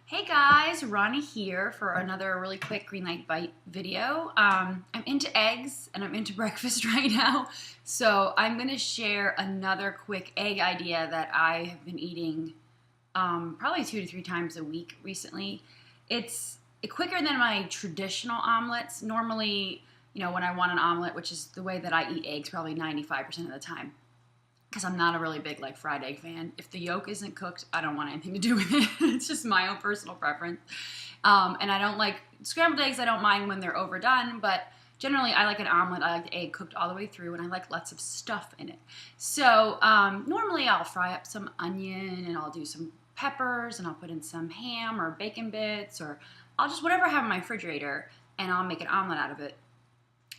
Hey guys, Ronnie here for another really quick green light bite video. I'm into eggs and I'm into breakfast right now, so I'm going to share another quick egg idea that I have been eating probably 2 to 3 times a week recently. It's quicker than my traditional omelets. Normally, when I want an omelet, which is the way that I eat eggs probably 95% of the time, because I'm not a really big fried egg fan. If the yolk isn't cooked, I don't want anything to do with it. It's just my own personal preference. And I don't like scrambled eggs. I don't mind when they're overdone, but generally I like an omelet. I like the egg cooked all the way through, and I like lots of stuff in it. So normally I'll fry up some onion, and I'll do some peppers, and I'll put in some ham or bacon bits, or I'll just whatever I have in my refrigerator, and I'll make an omelet out of it.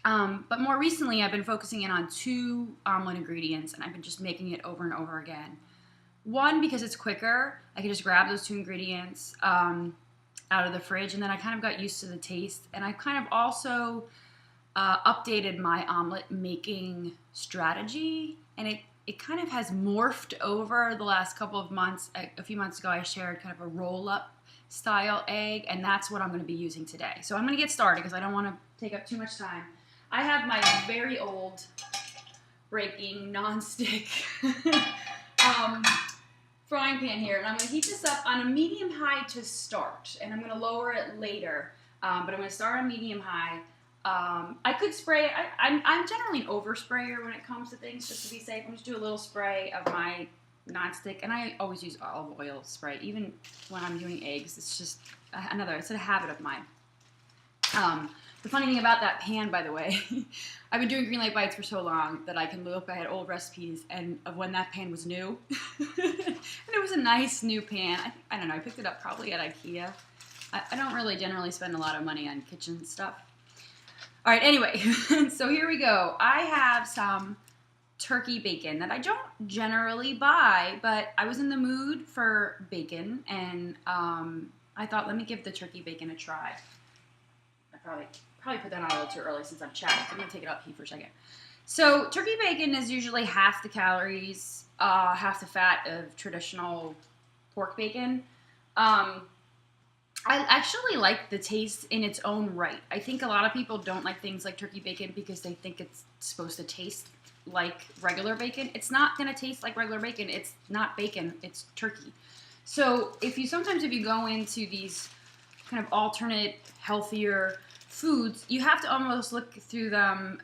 But more recently, I've been focusing in on 2 omelet ingredients, and I've been just making it over and over again. One, because it's quicker. I can just grab those 2 ingredients out of the fridge, and then I kind of got used to the taste. And I kind of also updated my omelet making strategy, and it kind of has morphed over the last couple of months. A few months ago, I shared kind of a roll-up style egg, and that's what I'm going to be using today. So I'm going to get started because I don't want to take up too much time. I have my very old breaking nonstick frying pan here, and I'm going to heat this up on a medium high to start, and I'm going to lower it later, but I'm going to start on medium high. I could spray it. I'm generally an oversprayer when it comes to things, just to be safe. I'm just do a little spray of my nonstick, and I always use olive oil spray, even when I'm doing eggs. It's just it's a habit of mine. The funny thing about that pan, by the way, I've been doing green light bites for so long that I can look at old recipes and of when that pan was new. And it was a nice new pan. I don't know, I picked it up probably at IKEA. I don't really generally spend a lot of money on kitchen stuff. All right, anyway, so here we go. I have some turkey bacon that I don't generally buy, but I was in the mood for bacon, and I thought, let me give the turkey bacon a try. I probably put that on a little too early since I'm chatting. So I'm going to take it off heat for a second. So turkey bacon is usually half the calories, half the fat of traditional pork bacon. I actually like the taste in its own right. I think a lot of people don't like things like turkey bacon because they think it's supposed to taste like regular bacon. It's not going to taste like regular bacon. It's not bacon. It's turkey. So if you go into these kind of alternate, healthier foods, you have to almost look to them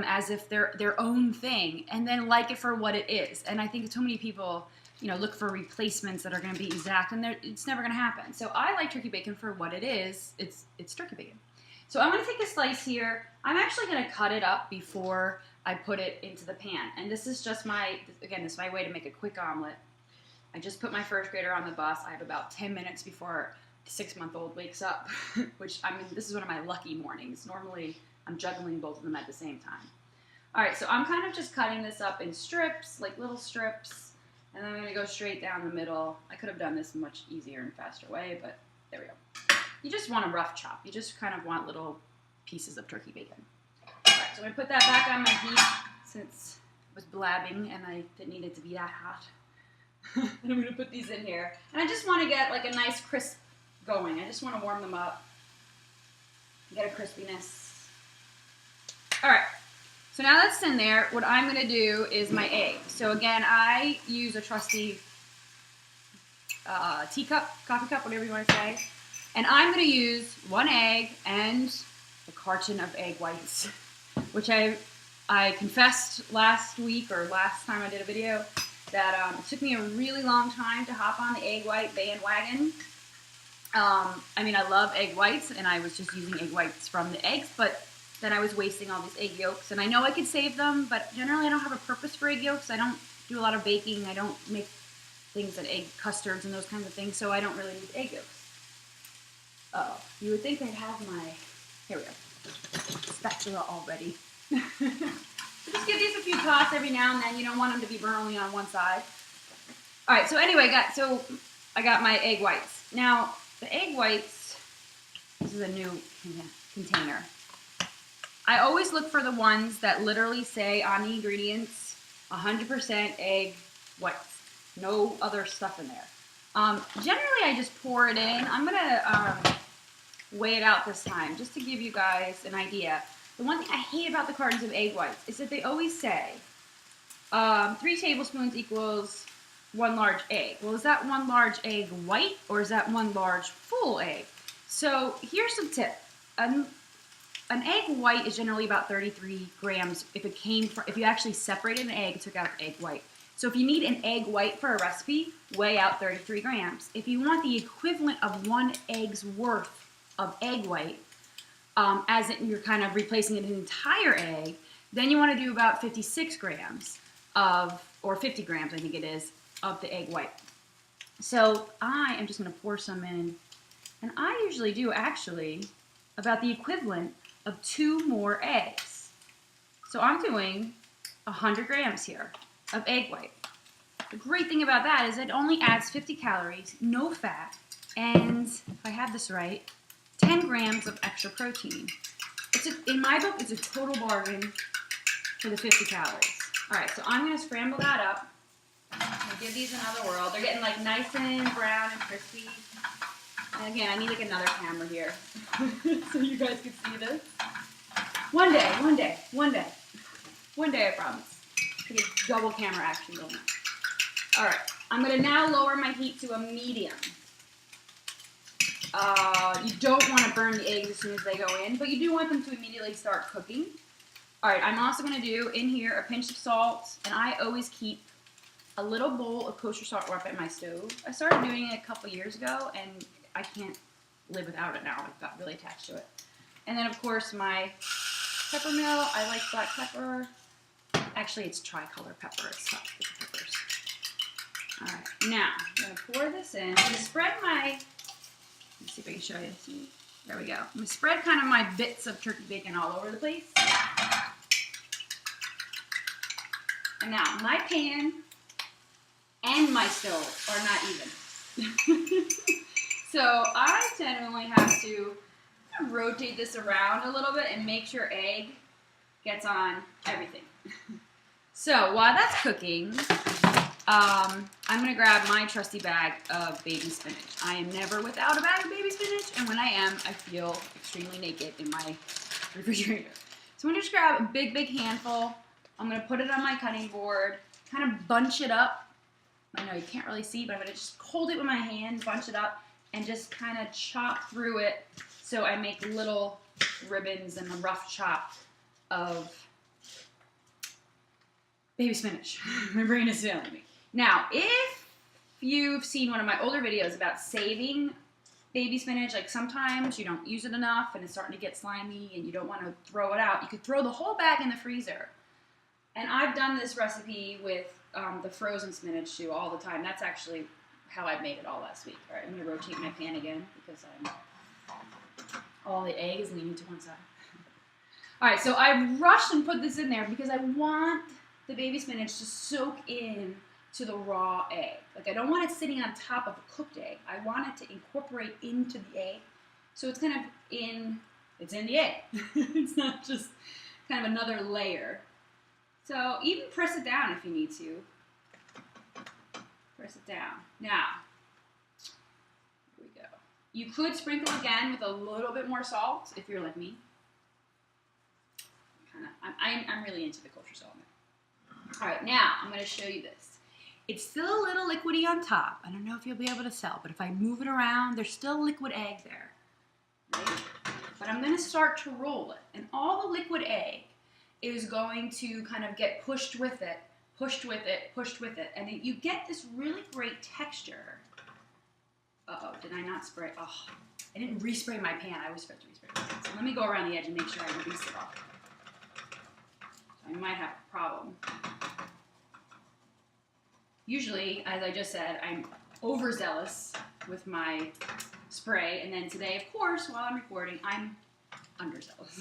as if they're their own thing, and then like it for what it is. And I think so many people, look for replacements that are going to be exact, and it's never going to happen. So I like turkey bacon for what it is. It's turkey bacon. So I'm going to take a slice here. I'm actually going to cut it up before I put it into the pan. And this is just my way to make a quick omelet. I just put my first grader on the bus. I have about 10 minutes before 6-month-old wakes up, which, this is one of my lucky mornings. Normally, I'm juggling both of them at the same time. All right, so I'm kind of just cutting this up in strips, like little strips, and then I'm going to go straight down the middle. I could have done this a much easier and faster way, but there we go. You just want a rough chop. You just kind of want little pieces of turkey bacon. All right, so I'm going to put that back on my heat since it was blabbing and I didn't need it to be that hot. And I'm going to put these in here. And I just want to get a nice crisp going. I just want to warm them up, get a crispiness. All right, so now that's in there, what I'm going to do is my egg. So again, I use a trusty teacup, coffee cup, whatever you want to say, and I'm going to use 1 egg and a carton of egg whites, which I confessed last week or last time I did a video that it took me a really long time to hop on the egg white bandwagon. I love egg whites, and I was just using egg whites from the eggs, but then I was wasting all these egg yolks, and I know I could save them, but generally I don't have a purpose for egg yolks. I don't do a lot of baking. I don't make things like egg custards and those kinds of things, so I don't really need egg yolks. Oh, you would think I'd have here we go, spatula already. Just give these a few toss every now and then. You don't want them to be burnt only on one side. All right, so anyway, I got my egg whites. Now, the egg whites, this is a new container. I always look for the ones that literally say on the ingredients 100% egg whites. No other stuff in there. Generally, I just pour it in. I'm gonna weigh it out this time just to give you guys an idea. The one thing I hate about the cartons of egg whites is that they always say 3 tablespoons equals 1 large egg. Well, is that 1 large egg white or is that 1 large full egg? So here's the tip. An egg white is generally about 33 grams if you actually separated an egg and took out the egg white. So if you need an egg white for a recipe, weigh out 33 grams. If you want the equivalent of 1 egg's worth of egg white, as you're kind of replacing an entire egg, then you want to do about 56 grams or 50 grams, I think it is, of the egg white. So I am just going to pour some in, and I usually do actually about the equivalent of 2 more eggs. So I'm doing 100 grams here of egg white. The great thing about that is it only adds 50 calories, no fat, and if I have this right, 10 grams of extra protein. In my book, it's a total bargain for the 50 calories. All right, so I'm going to scramble that up. I'll give these another whirl. They're getting like nice and brown and crispy. And again, I need like another camera here so you guys can see this. One day, I promise. Get double camera action going on. All right, I'm going to now lower my heat to a medium. You don't want to burn the eggs as soon as they go in, but you do want them to immediately start cooking. All right, I'm also going to do in here a pinch of salt, and I always keep a little bowl of kosher salt up at my stove. I started doing it a couple years ago, and I can't live without it now. I've got really attached to it. And then, of course, my pepper mill. I like black pepper. Actually, it's tricolor pepper. It's not peppers. All right, now I'm going to pour this in. I'm going to spread my... Let's see if I can show you. See? There we go. I'm going to spread kind of my bits of turkey bacon all over the place. And now, my pan and my stove are not even. So I generally have to rotate this around a little bit and make sure egg gets on everything. So while that's cooking, I'm going to grab my trusty bag of baby spinach. I am never without a bag of baby spinach, and when I am, I feel extremely naked in my refrigerator. So I'm going to just grab a big handful. I'm going to put it on my cutting board, kind of bunch it up. I know you can't really see, but I'm going to just hold it with my hand, bunch it up, and just kind of chop through it so I make little ribbons and a rough chop of baby spinach. My brain is failing me. Now, if you've seen one of my older videos about saving baby spinach, like sometimes you don't use it enough and it's starting to get slimy and you don't want to throw it out, you could throw the whole bag in the freezer. And I've done this recipe with the frozen spinach too all the time. That's actually how I made it all last week. All right, I'm going to rotate my pan again because all the egg is leaning to one side. All right, so I rushed and put this in there because I want the baby spinach to soak in to the raw egg. Like I don't want it sitting on top of a cooked egg. I want it to incorporate into the egg. So it's kind of it's in the egg. It's not just kind of another layer. So even press it down if you need to. Press it down. Now, here we go. You could sprinkle again with a little bit more salt if you're like me. I'm really into the kosher salt. All right, now I'm going to show you this. It's still a little liquidy on top. I don't know if you'll be able to tell, but if I move it around, there's still liquid egg there. Right? But I'm going to start to roll it, and all the liquid egg is going to kind of get pushed with it, and then you get this really great texture. Uh-oh, did I not spray? Oh, I didn't respray my pan. I always forget to respray my pan. So let me go around the edge and make sure I release it off. So I might have a problem. Usually, as I just said, I'm overzealous with my spray, and then today, of course, while I'm recording, I'm underzealous.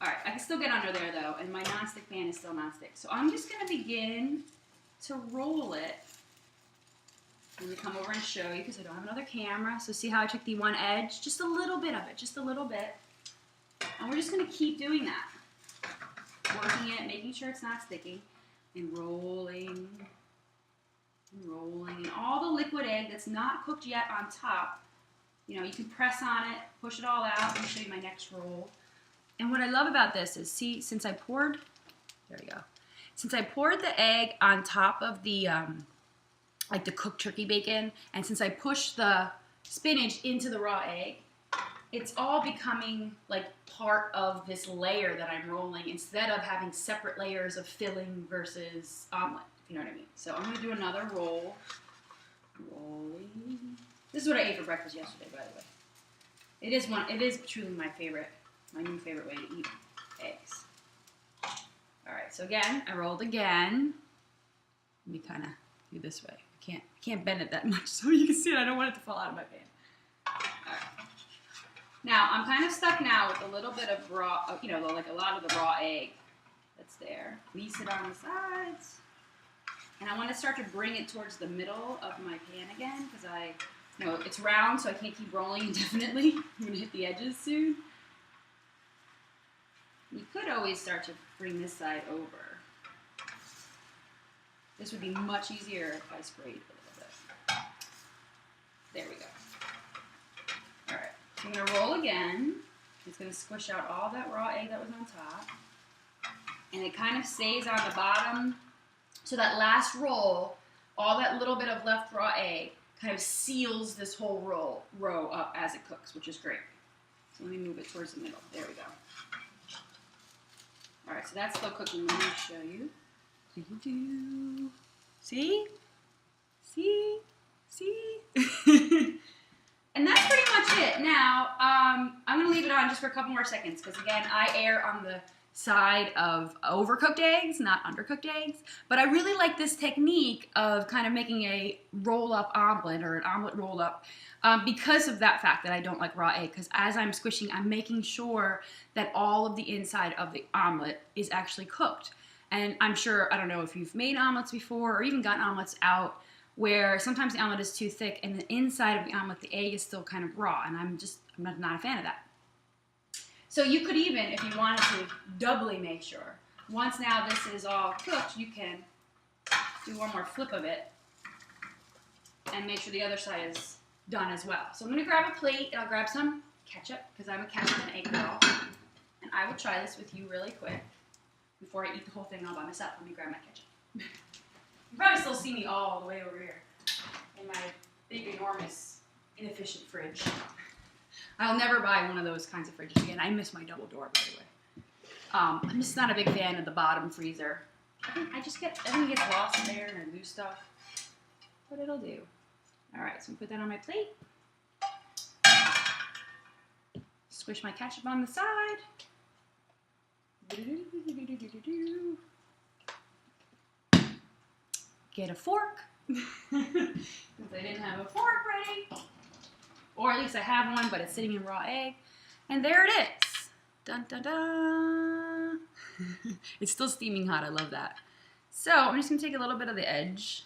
All right, I can still get under there, though, and my nonstick pan is still nonstick. So I'm just going to begin to roll it. I'm going to come over and show you because I don't have another camera. So see how I took the one edge? Just a little bit of it, just a little bit. And we're just going to keep doing that. Working it, making sure it's not sticky, and rolling. And rolling. And all the liquid egg that's not cooked yet on top, you know, you can press on it, push it all out. Let me show you my next roll. And what I love about this is, see, since I poured, there we go. Since I poured the egg on top of the, like the cooked turkey bacon, and since I pushed the spinach into the raw egg, it's all becoming like part of this layer that I'm rolling instead of having separate layers of filling versus omelet, if you know what I mean. So I'm gonna do another roll. Rolling. This is what I ate for breakfast yesterday, by the way. It is truly my new favorite way to eat eggs. All right, so again, I rolled again. Let me kind of do this way. I can't bend it that much so you can see it. I don't want it to fall out of my pan. All right. Now, I'm kind of stuck now with a little bit of raw, you know, like a lot of the raw egg that's there. Release it on the sides. And I want to start to bring it towards the middle of my pan again because you know, it's round, so I can't keep rolling indefinitely. I'm going to hit the edges soon. You could always start to bring this side over. This would be much easier if I sprayed a little bit. There we go. All right, so I'm going to roll again. It's going to squish out all that raw egg that was on top. And it kind of stays on the bottom. So that last roll, all that little bit of left raw egg kind of seals this whole row up as it cooks, which is great. So let me move it towards the middle. There we go. All right, so that's still cooking. Let me show you. See? See? See? And that's pretty much it. Now, I'm going to leave it on just for a couple more seconds because, again, I err on the side of overcooked eggs, not undercooked eggs. But I really like this technique of kind of making a roll-up omelet or an omelet roll-up because of that fact that I don't like raw egg. Because as I'm squishing, I'm making sure that all of the inside of the omelet is actually cooked. And I'm sure, I don't know if you've made omelets before or even gotten omelets out where sometimes the omelet is too thick and the inside of the omelet, the egg is still kind of raw. And I'm not a fan of that. So you could even, if you wanted to, doubly make sure. Once now this is all cooked, you can do one more flip of it and make sure the other side is done as well. So I'm going to grab a plate and I'll grab some ketchup because I'm a ketchup and egg girl. And I will try this with you really quick before I eat the whole thing all by myself. Let me grab my ketchup. You probably still see me all the way over here in my big, enormous, inefficient fridge. I'll never buy one of those kinds of fridges again. I miss my double door, by the way. I'm just not a big fan of the bottom freezer. Everything gets lost in there and I lose stuff. But it'll do. All right, so I'm put that on my plate. Squish my ketchup on the side. Get a fork. Since I didn't have a fork ready. Or at least I have one, but it's sitting in raw egg. And there it is. Dun, dun, dun. It's still steaming hot. I love that. So I'm just going to take a little bit of the edge.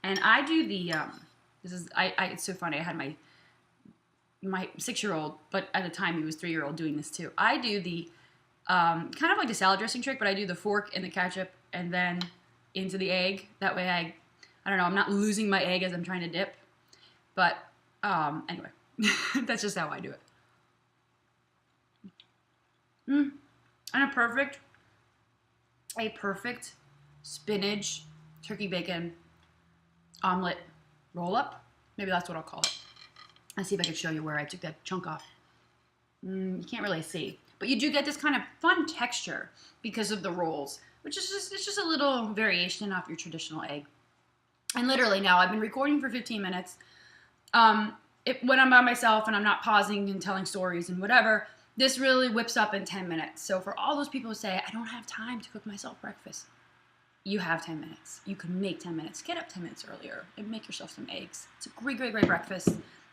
And I do the, it's so funny. I had my 6-year-old, but at the time he was 3-year-old doing this too. I do the, kind of like the salad dressing trick, but I do the fork in the ketchup and then into the egg. That way I don't know, I'm not losing my egg as I'm trying to dip. But anyway, that's just how I do it. And a perfect spinach, turkey bacon, omelet roll-up. Maybe that's what I'll call it. Let's see if I can show you where I took that chunk off. You can't really see. But you do get this kind of fun texture because of the rolls, which is it's just a little variation off your traditional egg. And literally now, I've been recording for 15 minutes. When I'm by myself and I'm not pausing and telling stories and whatever, this really whips up in 10 minutes. So for all those people who say, I don't have time to cook myself breakfast, you have 10 minutes. You can make 10 minutes. Get up 10 minutes earlier and make yourself some eggs. It's a great, great, great breakfast.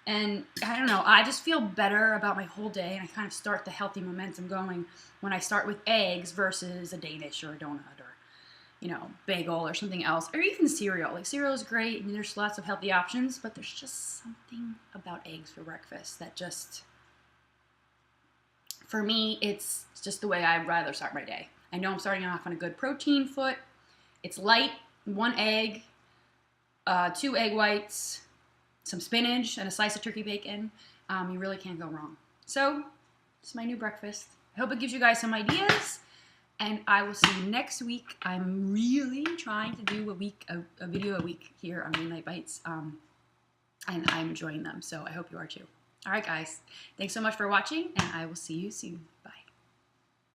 And I don't know, I just feel better about my whole day and I kind of start the healthy momentum going when I start with eggs versus a Danish or a donut or, you know, bagel or something else, or even cereal. Like, cereal is great, and there's lots of healthy options, but there's just something about eggs for breakfast that just, for me, it's just the way I'd rather start my day. I know I'm starting off on a good protein foot. It's light, 1 egg, 2 egg whites, some spinach, and a slice of turkey bacon. You really can't go wrong. So, it's my new breakfast. I hope it gives you guys some ideas, and I will see you next week. I'm really trying to do a video a week here on Green Light Bites, and I'm enjoying them, so I hope you are too. All right, guys. Thanks so much for watching, and I will see you soon. Bye.